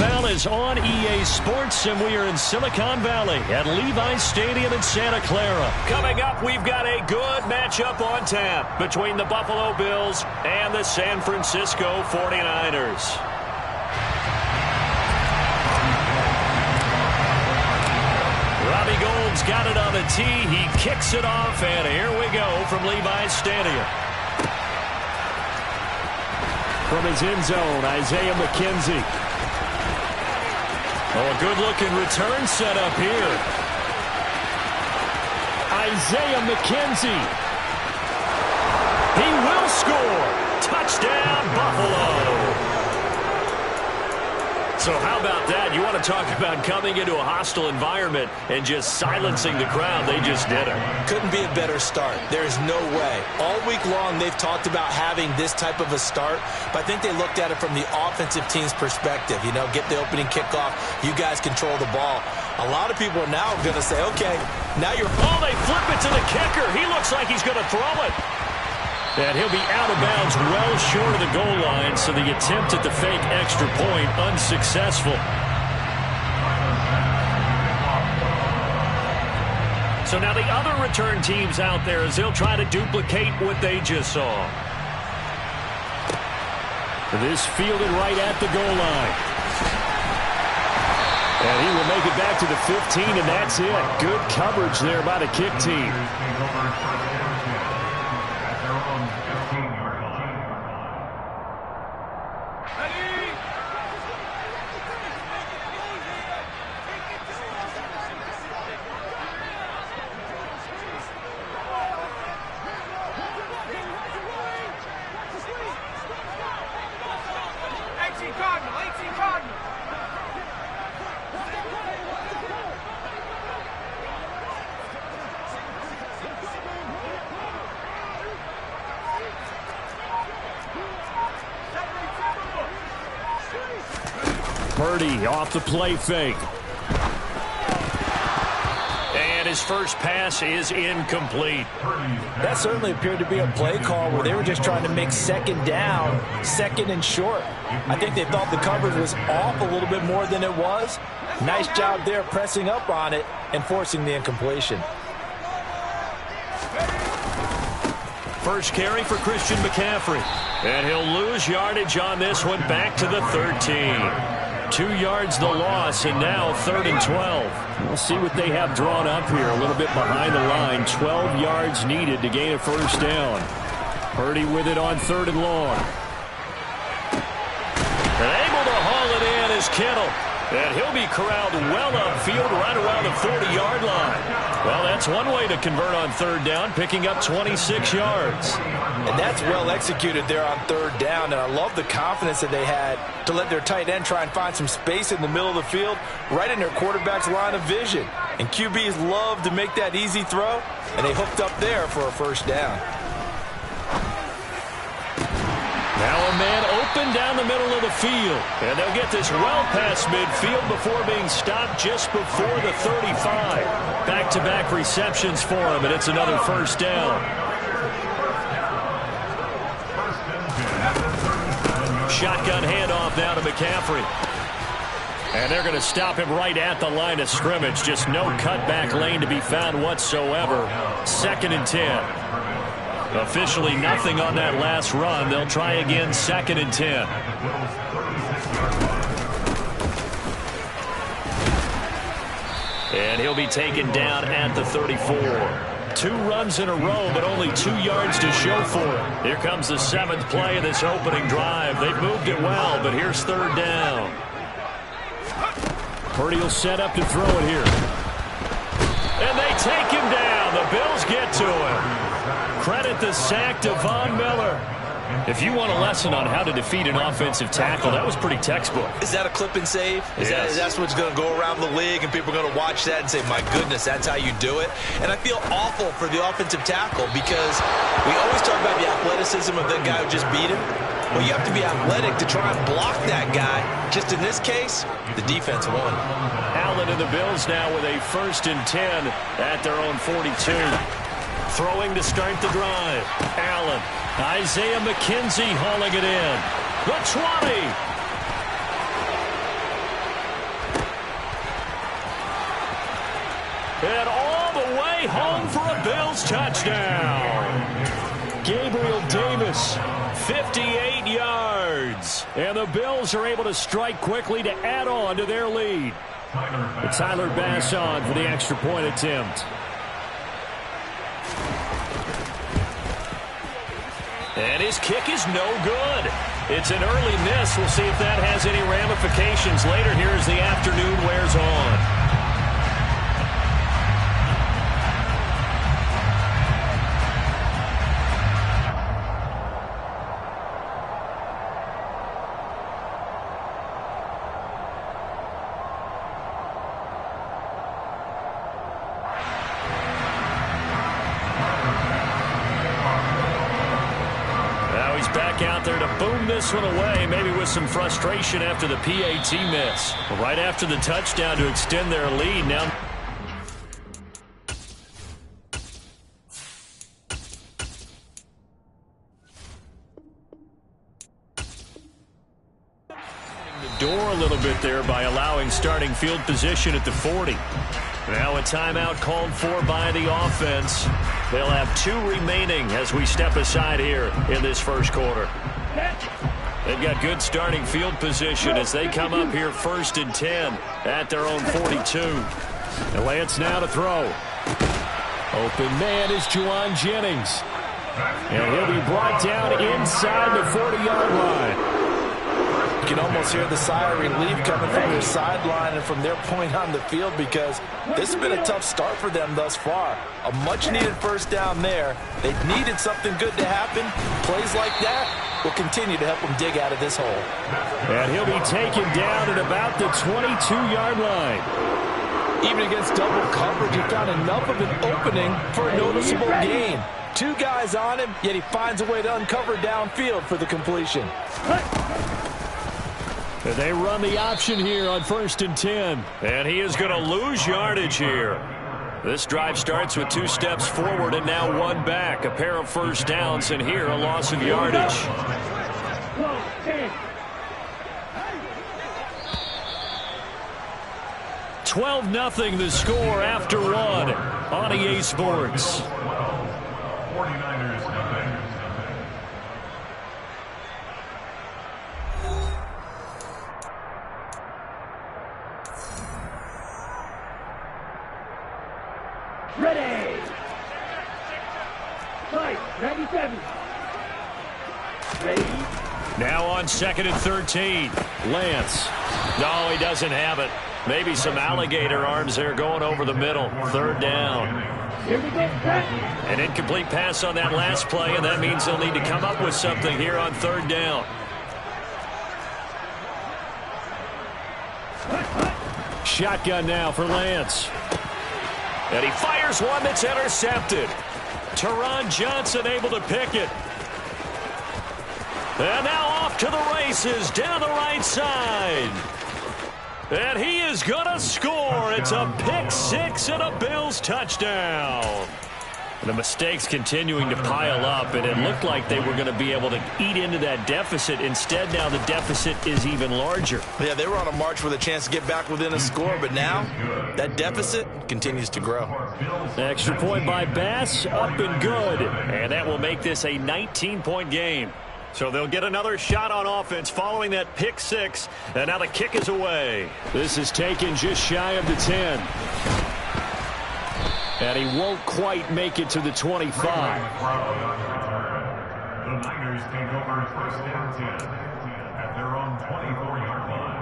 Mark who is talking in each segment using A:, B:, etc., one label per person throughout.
A: NFL is on EA Sports, and we are in Silicon Valley at Levi's Stadium in Santa Clara. Coming up, we've got a good matchup on tap between the Buffalo Bills and the San Francisco 49ers. Robbie Gould's got it on the tee. He kicks it off, and here we go from Levi's Stadium. From his end zone, Isaiah McKenzie. Oh, a good-looking return set up here. Isaiah McKenzie. He will score. Touchdown, Buffalo. So how about that? You want to talk about coming into a hostile environment and just silencing the crowd. They just did it.
B: Couldn't be a better start. There is no way. All week long they've talked about having this type of a start, but I think they looked at it from the offensive team's perspective. You know, get the opening kickoff. You guys control the ball. A lot of people are now going to say, okay, now you're...
A: Oh, they flip it to the kicker. He looks like he's going to throw it. And he'll be out of bounds well short of the goal line, so the attempt at the fake extra point unsuccessful. So now the other return teams out there as they'll try to duplicate what they just saw. This fielded right at the goal line. And he will make it back to the 15, and that's it. Good coverage there by the kick team. Purdy off the play fake. And his first pass is incomplete.
B: That certainly appeared to be a play call where they were just trying to make second down, second and short. I think they thought the coverage was off a little bit more than it was. Nice job there pressing up on it and forcing the incompletion.
A: First carry for Christian McCaffrey. And he'll lose yardage on this one, back to the 13. 2 yards the loss, and now 3rd and 12. We'll see what they have drawn up here. A little bit behind the line. 12 yards needed to gain a first down. Purdy with it on 3rd and long. And able to haul it in is Kittle. And he'll be corralled well upfield right around the 40-yard line. Well, that's one way to convert on 3rd down, picking up 26 yards.
B: And that's well executed there on 3rd down. And I love the confidence that they had to let their tight end try and find some space in the middle of the field, right in their quarterback's line of vision. And QBs love to make that easy throw, and they hooked up there for a first down.
A: Now a man open down the middle of the field. And they'll get this well past midfield before being stopped just before the 35. Back-to-back receptions for him, and it's another first down. Shotgun handoff now to McCaffrey. And they're going to stop him right at the line of scrimmage. Just no cutback lane to be found whatsoever. 2nd and 10. Officially nothing on that last run. They'll try again, 2nd and 10. And he'll be taken down at the 34. 2 runs in a row, but only 2 yards to show for it. Here comes the 7th play of this opening drive. They've moved it well, but here's 3rd down. Purdy will set up to throw it here. And they take him down. The Bills get to him. Credit the sack to Von Miller. If you want a lesson on how to defeat an offensive tackle, that was pretty textbook.
B: Is that a clip and save? That's what's going to go around the league, and people are going to watch that and say, my goodness, that's how you do it? And I feel awful for the offensive tackle because we always talk about the athleticism of the guy who just beat him. Well, you have to be athletic to try and block that guy. Just in this case, the defense won.
A: Allen and the Bills now with a 1st and 10 at their own 42. Throwing to start the drive. Allen. Isaiah McKenzie hauling it in. The 20. 58 yards. And the Bills are able to strike quickly to add on to their lead. Tyler Bass on for the extra point attempt. And his kick is no good. It's an early miss. We'll see if that has any ramifications later here as the afternoon wears on. Out there to boom this one away, maybe with some frustration after the PAT miss. Right after the touchdown to extend their lead. Now the door a little bit there by allowing starting field position at the 40. Now a timeout called for by the offense. They'll have 2 remaining as we step aside here in this first quarter. They've got good starting field position as they come up here 1st and 10 at their own 42. And Lance now to throw. Open man is Juwan Jennings. And he'll be brought down inside the 40-yard line.
B: You can almost hear the sigh of relief coming from their sideline and from their point on the field because this has been a tough start for them thus far. A much-needed first down there. They needed something good to happen. Plays like that will continue to help them dig out of this hole.
A: And he'll be taken down at about the 22-yard line.
B: Even against double coverage, he found enough of an opening for a noticeable gain. 2 guys on him, yet he finds a way to uncover downfield for the completion.
A: They run the option here on 1st and 10. And he is going to lose yardage here. This drive starts with 2 steps forward and now 1 back. A pair of first downs, and here a loss of yardage. 12-0 the score after 1 on EA Sports.
C: Ready. Fight. 97. Ready.
A: Now on 2nd and 13. Lance. No, he doesn't have it. Maybe some alligator arms there going over the middle. 3rd down.
C: Here we go.
A: An incomplete pass on that last play, and that means they'll need to come up with something here on 3rd down. Shotgun now for Lance. And he fires one that's intercepted. Teron Johnson able to pick it. And now off to the races down the right side. And he is going to score. It's a pick 6 and a Bills touchdown. The mistakes continuing to pile up, and it looked like they were going to be able to eat into that deficit. Instead, now the deficit is even larger.
B: Yeah, they were on a march with a chance to get back within a score, but now that deficit continues to grow.
A: Extra point by Bass, up and good. And that will make this a 19-point game. So they'll get another shot on offense following that pick 6, and now the kick is away. This is taken just shy of the 10. And he won't quite make it to the 25.
D: The Niners take over 1st and 10 at their own 24-yard line.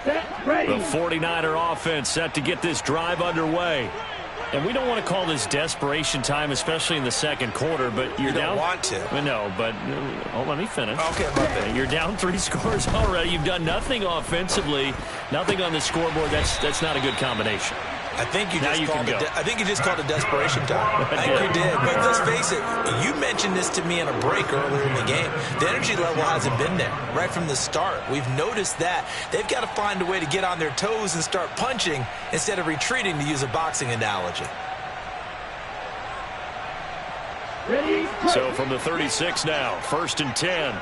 C: Set. Ready.
A: The 49er offense set to get this drive underway. And we don't want to call this desperation time, especially in the 2nd quarter, but you're down.
B: You don't want to.
A: No, but let me finish.
B: Okay,
A: you're down 3 scores already. You've done nothing offensively, nothing on the scoreboard. That's not a good combination.
B: I think you just called it desperation time.
A: I
B: think you did. But let's face it, you mentioned this to me in a break earlier in the game. The energy level hasn't been there right from the start. We've noticed that. They've got to find a way to get on their toes and start punching instead of retreating, to use a boxing analogy.
C: Ready.
A: So from the 36 now, 1st and 10.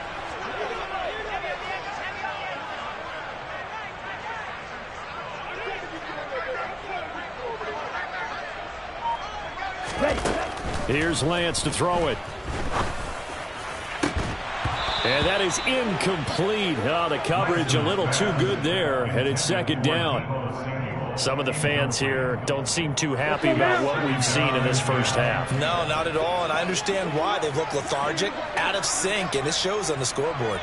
A: Here's Lance to throw it. And that is incomplete. Oh, the coverage a little too good there, and it's 2nd down. Some of the fans here don't seem too happy about what we've seen in this first half.
B: No, not at all, and I understand why. They've looked lethargic, out of sync, and it shows on the scoreboard.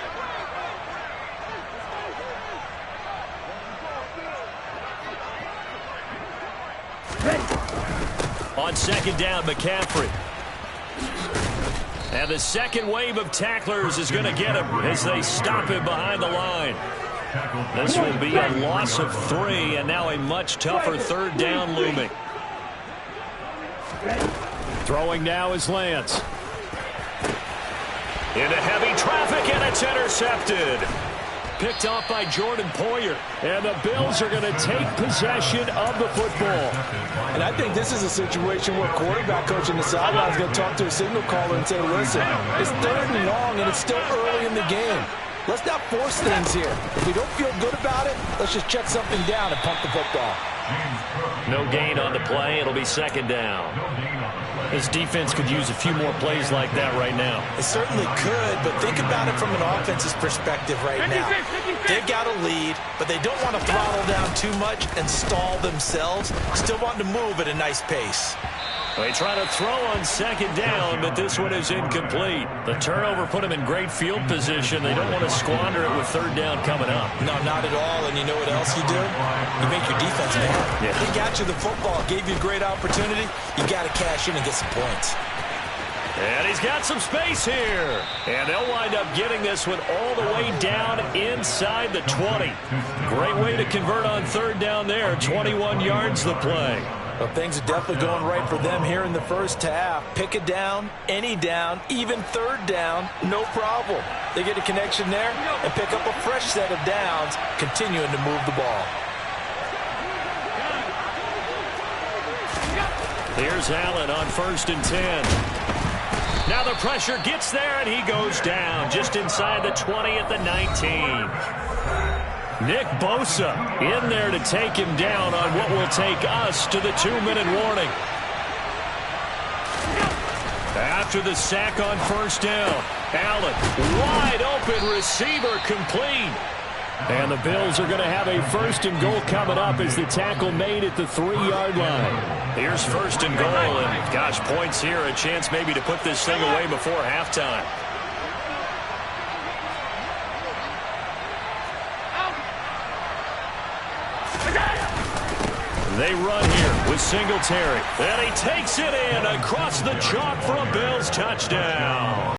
A: On 2nd down, McCaffrey. And the second wave of tacklers is going to get him as they stop him behind the line. This will be a loss of 3, and now a much tougher 3rd down looming. Throwing now is Lance. Into heavy traffic, and it's intercepted. Picked off by Jordan Poyer. And the Bills are going to take possession of the football.
E: And I think this is a situation where quarterback coach in the sideline is going to talk to a signal caller and say, listen, it's 3rd and long, and it's still early in the game. Let's not force things here. If we don't feel good about it, let's just check something down and punt the football.
A: No gain on the play. It'll be 2nd down. This defense could use a few more plays like that right now.
B: It certainly could, but think about it from an offense's perspective right now. They've got a lead, but they don't want to throttle down too much and stall themselves. Still want to move at a nice pace.
A: They try to throw on 2nd down, but this one is incomplete. The turnover put them in great field position. They don't want to squander it with 3rd down coming up.
B: No, not at all. And you know what else you do? You make your defense mad.
A: Yeah.
B: They got you the football, gave you a great opportunity. You got to cash in and get some points.
A: And he's got some space here. And they'll wind up getting this one all the way down inside the 20. Great way to convert on 3rd down there. 21 yards the play.
E: Well, things are definitely going right for them here in the first half. Pick a down, any down, even 3rd down, no problem. They get a connection there and pick up a fresh set of downs, continuing to move the ball.
A: Here's Allen on 1st and 10. Now the pressure gets there, and he goes down just inside the 20 at the 19. Nick Bosa in there to take him down on what will take us to the 2-minute warning. After the sack on 1st down, Allen, wide open receiver, complete. And the Bills are going to have a 1st and goal coming up as the tackle made at the 3-yard line. Here's 1st and goal, and gosh, points here, a chance maybe to put this thing away before halftime. They run here with Singletary. And he takes it in across the chalk for a Bills touchdown.